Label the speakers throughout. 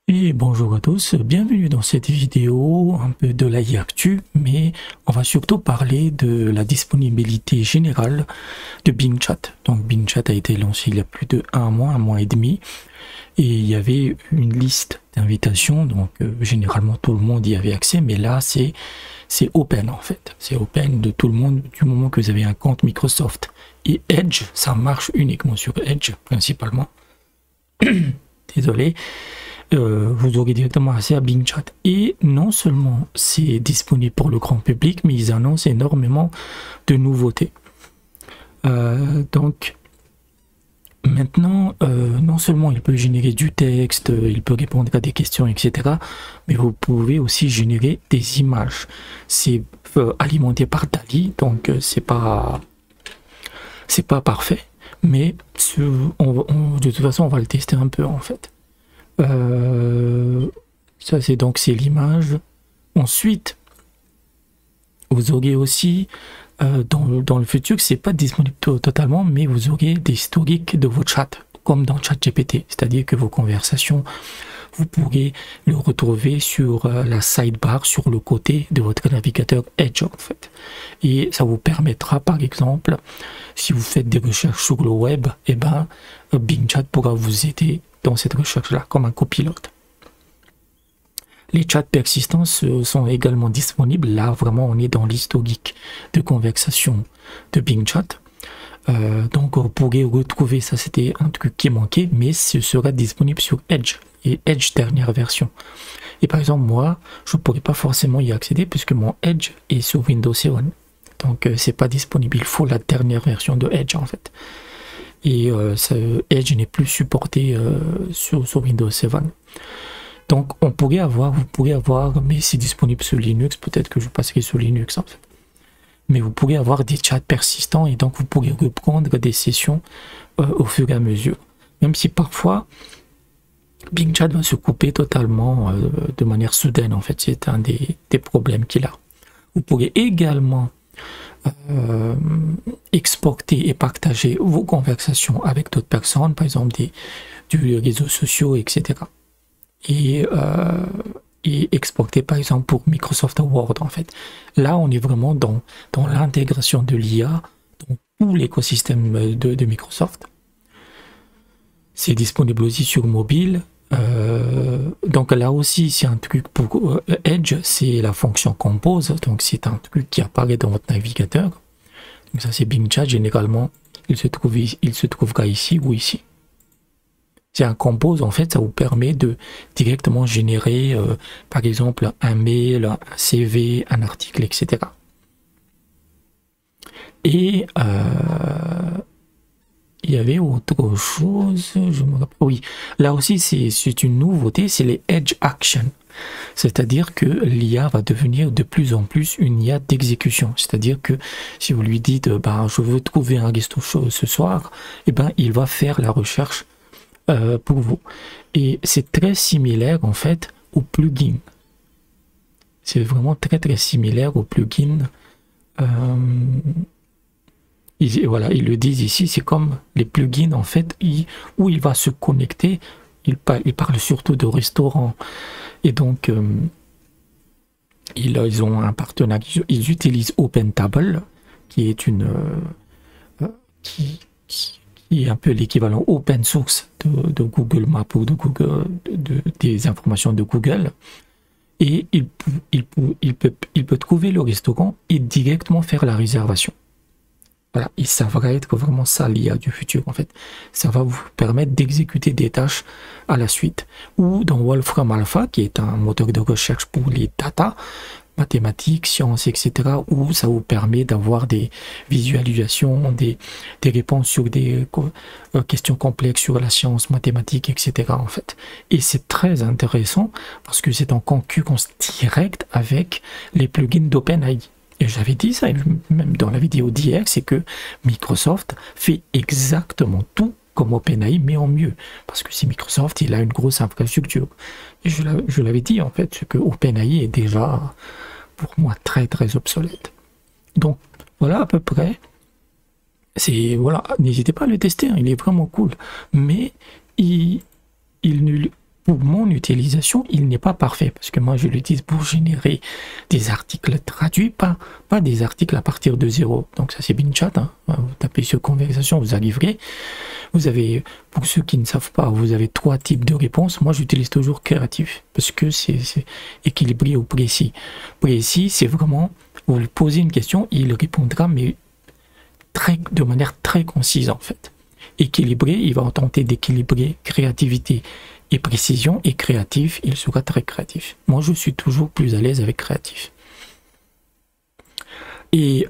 Speaker 1: Et bonjour à tous, bienvenue dans cette vidéo un peu de l'AI Actu, mais on va surtout parler de la disponibilité générale de Bing Chat. Donc Bing Chat a été lancé il y a plus de un mois et demi, et il y avait une liste d'invitations, donc généralement tout le monde y avait accès, mais là c'est open en fait, c'est open de tout le monde du moment que vous avez un compte Microsoft. Et Edge, ça marche uniquement sur Edge principalement. Désolé. Vous aurez directement accès à Bing Chat. Et non seulement c'est disponible pour le grand public, mais ils annoncent énormément de nouveautés. Donc, maintenant, non seulement il peut générer du texte, il peut répondre à des questions, etc. Mais vous pouvez aussi générer des images. C'est alimenté par DALL-E, donc c'est pas parfait. Mais de toute façon, on va le tester un peu en fait. Ça c'est l'image. Ensuite vous aurez aussi dans le futur, c'est pas disponible totalement, mais vous aurez des historiques de vos chats comme dans ChatGPT, c'est-à-dire que vos conversations, vous pourrez le retrouver sur la sidebar sur le côté de votre navigateur Edge en fait. Et ça vous permettra par exemple, si vous faites des recherches sur le web, et ben Bing Chat pourra vous aider dans cette recherche-là, comme un copilote. Les chats persistants sont également disponibles. Là, vraiment, on est dans l'historique de conversation de Bing Chat. Donc, vous pourrez retrouver, ça c'était un truc qui manquait, mais ce sera disponible sur Edge, et Edge dernière version. Et par exemple, moi, je ne pourrais pas forcément y accéder, puisque mon Edge est sur Windows 7. Donc, c'est pas disponible. Il faut la dernière version de Edge, en fait. Et Edge n'est plus supporté sur Windows 7. Donc vous pourrez avoir, mais c'est disponible sur Linux, peut-être que je passerai sur Linux en fait. Mais vous pourrez avoir des chats persistants et donc vous pourrez reprendre des sessions au fur et à mesure. Même si parfois Bing Chat va se couper totalement de manière soudaine en fait, c'est un des problèmes qu'il a. Vous pourrez également exporter et partager vos conversations avec d'autres personnes, par exemple des réseaux sociaux, etc. Et exporter par exemple pour Microsoft Word en fait. Là, on est vraiment dans l'intégration de l'IA dans tout l'écosystème de Microsoft. C'est disponible aussi sur mobile. Donc là aussi c'est un truc pour Edge, c'est la fonction Compose, donc c'est un truc qui apparaît dans votre navigateur. Donc ça c'est Bing Chat, généralement il se trouvera ici ou ici. C'est un Compose en fait, ça vous permet de directement générer par exemple un mail, un CV, un article, etc. Et il y avait autre chose, je me rappelle. Oui, là aussi c'est une nouveauté, c'est les Edge Actions. C'est-à-dire que l'IA va devenir de plus en plus une IA d'exécution. C'est-à-dire que si vous lui dites je veux trouver un resto chaud ce soir, et ben il va faire la recherche pour vous. Et c'est très similaire en fait au plugin. C'est vraiment très similaire au plugin. Voilà, ils le disent ici, c'est comme les plugins en fait, où il va se connecter. Il parle surtout de restaurants. Et donc, ils ont un partenaire. Ils utilisent OpenTable, qui est qui est un peu l'équivalent open source de Google Maps ou des informations de Google. Et il peut trouver le restaurant et directement faire la réservation. Voilà, et ça va être vraiment ça l'IA du futur en fait. Ça va vous permettre d'exécuter des tâches à la suite. Ou dans Wolfram Alpha, qui est un moteur de recherche pour les data, mathématiques, sciences, etc., où ça vous permet d'avoir des visualisations, des réponses sur des questions complexes sur la science, mathématiques, etc. en fait. Et c'est très intéressant parce que c'est en concurrence directe avec les plugins d'OpenAI. Et j'avais dit ça, même dans la vidéo d'hier, c'est que Microsoft fait exactement tout comme OpenAI, mais en mieux. Parce que si Microsoft, il a une grosse infrastructure. Et je l'avais dit, en fait, que OpenAI est déjà, pour moi, très obsolète. Donc, voilà à peu près. Voilà, n'hésitez pas à le tester, hein, il est vraiment cool. Mais il ne pour mon utilisation, il n'est pas parfait parce que moi je l'utilise pour générer des articles traduits, pas des articles à partir de zéro. Donc ça c'est Bing Chat, hein. Vous tapez sur conversation, vous arriverez. Vous avez, pour ceux qui ne savent pas, vous avez 3 types de réponses. Moi j'utilise toujours créatif parce que c'est équilibré ou précis. Précis, c'est vraiment, vous lui posez une question, il répondra mais de manière très concise en fait. Équilibré, il va tenter d'équilibrer créativité et précision, et créatif, il sera très créatif. Moi, je suis toujours plus à l'aise avec créatif. Et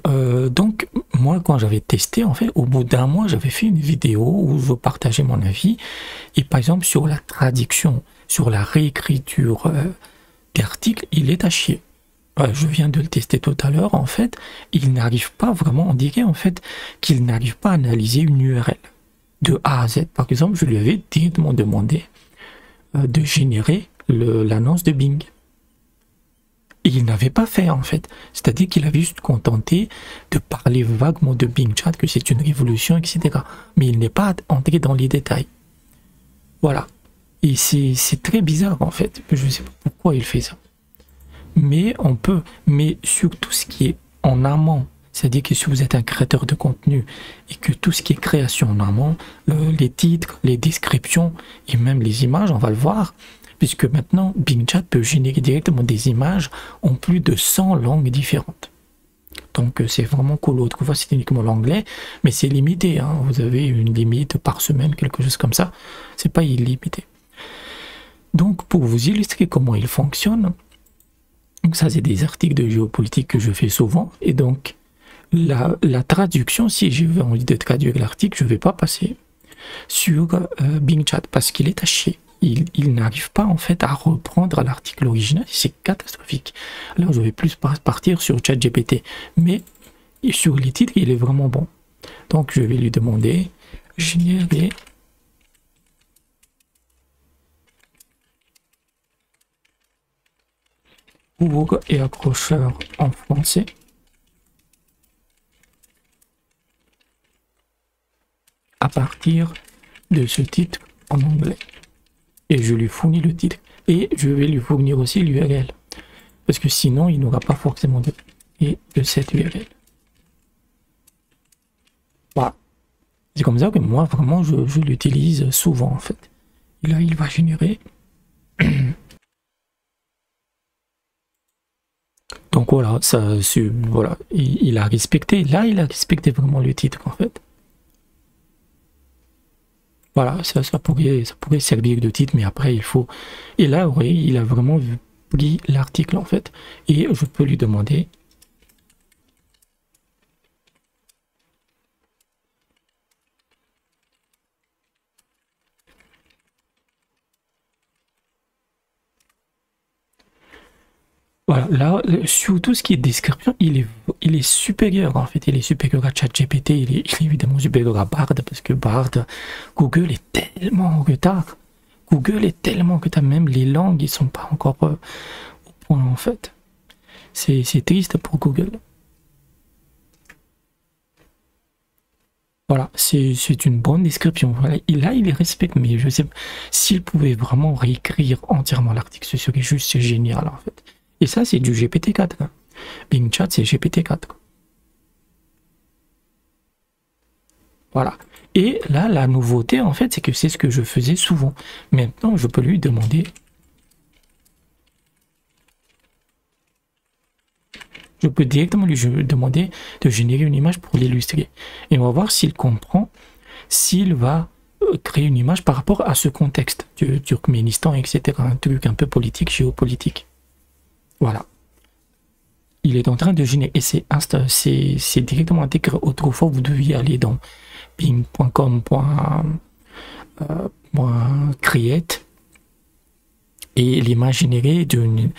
Speaker 1: donc, moi, quand j'avais testé, en fait, au bout d'un mois, j'avais fait une vidéo où je partageais mon avis. Et par exemple, sur la traduction, sur la réécriture d'articles, il est à chier. Je viens de le tester tout à l'heure, en fait, il n'arrive pas vraiment, on dirait en fait qu'il n'arrive pas à analyser une URL de A à Z. Par exemple, je lui avais directement demandé de générer l'annonce de Bing. Et il n'avait pas fait en fait. C'est-à-dire qu'il avait juste contenté de parler vaguement de Bing Chat, que c'est une révolution, etc. Mais il n'est pas entré dans les détails. Voilà. Et c'est très bizarre en fait. Je ne sais pas pourquoi il fait ça. Mais on peut, mais sur tout ce qui est en amont, c'est-à-dire que si vous êtes un créateur de contenu et que tout ce qui est création en amont, les titres, les descriptions et même les images, on va le voir, puisque maintenant Bing Chat peut générer directement des images en plus de 100 langues différentes. Donc c'est vraiment cool. Autrefois c'était uniquement l'anglais, mais c'est limité, hein. Vous avez une limite par semaine, quelque chose comme ça. C'est pas illimité. Donc pour vous illustrer comment il fonctionne, donc ça c'est des articles de géopolitique que je fais souvent, et donc la traduction, si j'ai envie de traduire l'article, je ne vais pas passer sur Bing Chat parce qu'il est à chier. Il n'arrive pas en fait à reprendre l'article original, c'est catastrophique. Alors je vais plus partir sur ChatGPT, mais sur les titres, il est vraiment bon. Donc je vais lui demander générer cours et accrocheur en français. À partir de ce titre en anglais. Et je lui fournis le titre. Et je vais lui fournir aussi l'URL. Parce que sinon, il n'aura pas forcément de cette URL. Voilà. C'est comme ça que moi, vraiment, je l'utilise souvent, en fait. Et là, il va générer. Donc voilà, voilà. Il a respecté. Là, il a respecté vraiment le titre, en fait. Voilà, ça pourrait servir de titre, mais après il faut... Et là, oui, il a vraiment pris l'article en fait. Et je peux lui demander... Voilà, là, sur tout ce qui est description, il est supérieur en fait. Il est supérieur à ChatGPT, il est évidemment supérieur à Bard, parce que Bard, Google est tellement en retard. Google est tellement en retard, même les langues, ils sont pas encore au point en fait. C'est triste pour Google. Voilà, c'est une bonne description. Voilà, là, il les respecte, mais je sais pas s'il pouvait vraiment réécrire entièrement l'article, ce serait juste génial en fait. Et ça, c'est du GPT-4. Hein. Bing Chat, c'est GPT-4. Voilà. Et là, la nouveauté, en fait, c'est que c'est ce que je faisais souvent. Maintenant, je peux lui demander... Je peux directement lui demander de générer une image pour l'illustrer. Et on va voir s'il comprend, s'il va créer une image par rapport à ce contexte du Turkménistan, etc. Un truc un peu politique, géopolitique. Voilà. Il est en train de générer, et c'est directement intégré. Autrefois, vous deviez aller dans bing.com.create et l'image générée d'une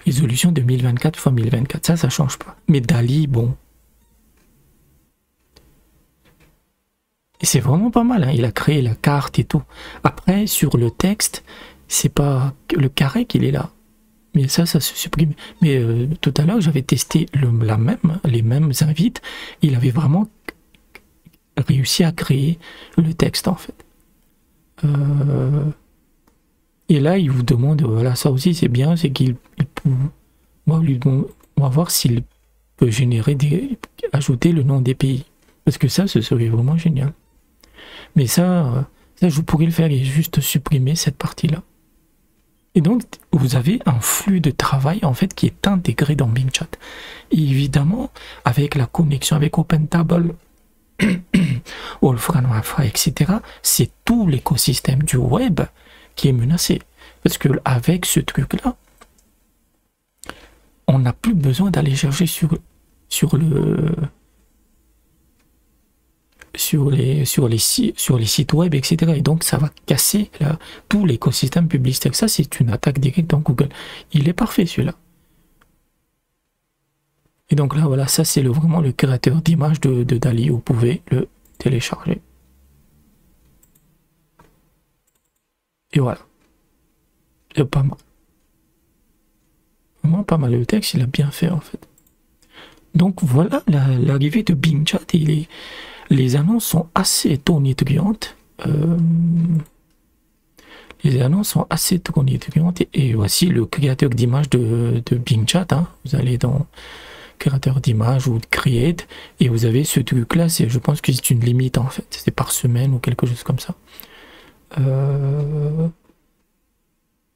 Speaker 1: résolution de 1024 x 1024. Ça change pas. Mais Dali, bon. Et c'est vraiment pas mal. Hein. Il a créé la carte et tout. Après, sur le texte, c'est pas le carré qu'il est là. Mais ça se supprime. Mais tout à l'heure, j'avais testé les mêmes invites. Il avait vraiment réussi à créer le texte, en fait. Et là, il vous demande, voilà, ça aussi c'est bien, c'est qu'il on va voir s'il peut générer ajouter le nom des pays. Parce que ça, ce serait vraiment génial. Mais ça je pourrais le faire et juste supprimer cette partie-là. Et donc, vous avez un flux de travail, en fait, qui est intégré dans Bing Chat. Et évidemment, avec la connexion avec OpenTable, Wolfram Wi-Fi, etc., c'est tout l'écosystème du web qui est menacé. Parce que avec ce truc-là, on n'a plus besoin d'aller chercher sur les sites web, etc. Et donc ça va casser tout l'écosystème publicitaire. Ça, c'est une attaque directe dans Google. Il est parfait celui-là. Et donc là, voilà, ça c'est vraiment le créateur d'image de DALL-E. Vous pouvez le télécharger. Et voilà. C'est pas mal. Vraiment pas mal. Le texte, il a bien fait en fait. Donc voilà l'arrivée de Bing Chat. Et les annonces sont assez tonitruantes. Les annonces sont assez tonitruantes. Et voici le créateur d'image de Bing Chat. Hein. Vous allez dans créateur d'image ou create et vous avez ce truc là. Je pense que c'est une limite en fait. C'est par semaine ou quelque chose comme ça.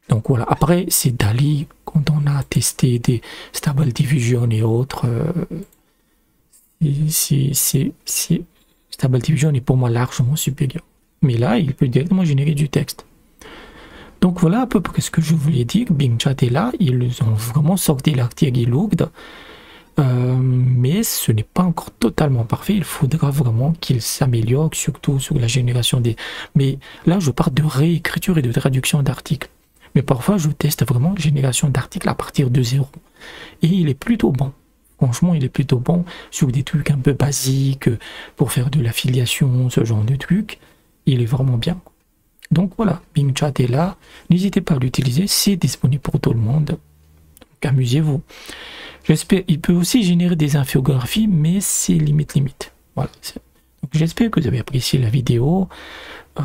Speaker 1: Donc voilà, après c'est DALL-E, quand on a testé des Stable Diffusion et autres, Stable Diffusion est pour moi largement supérieur. Mais là, il peut directement générer du texte. Donc voilà à peu près ce que je voulais dire. Bing Chat est là, ils ont vraiment sorti l'artillerie lourde, mais ce n'est pas encore totalement parfait. Il faudra vraiment qu'il s'améliore, surtout sur la génération des... Mais là, je parle de réécriture et de traduction d'articles. Mais parfois, je teste vraiment génération d'articles à partir de zéro. Et il est plutôt bon. Franchement, il est plutôt bon sur des trucs un peu basiques, pour faire de l'affiliation, ce genre de trucs. Il est vraiment bien. Donc voilà, Bing Chat est là. N'hésitez pas à l'utiliser, c'est disponible pour tout le monde. Donc amusez-vous. J'espère, il peut aussi générer des infographies, mais c'est limite. Voilà. Donc j'espère que vous avez apprécié la vidéo.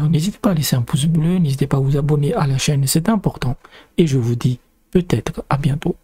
Speaker 1: N'hésitez pas à laisser un pouce bleu, n'hésitez pas à vous abonner à la chaîne, c'est important. Et je vous dis peut-être à bientôt.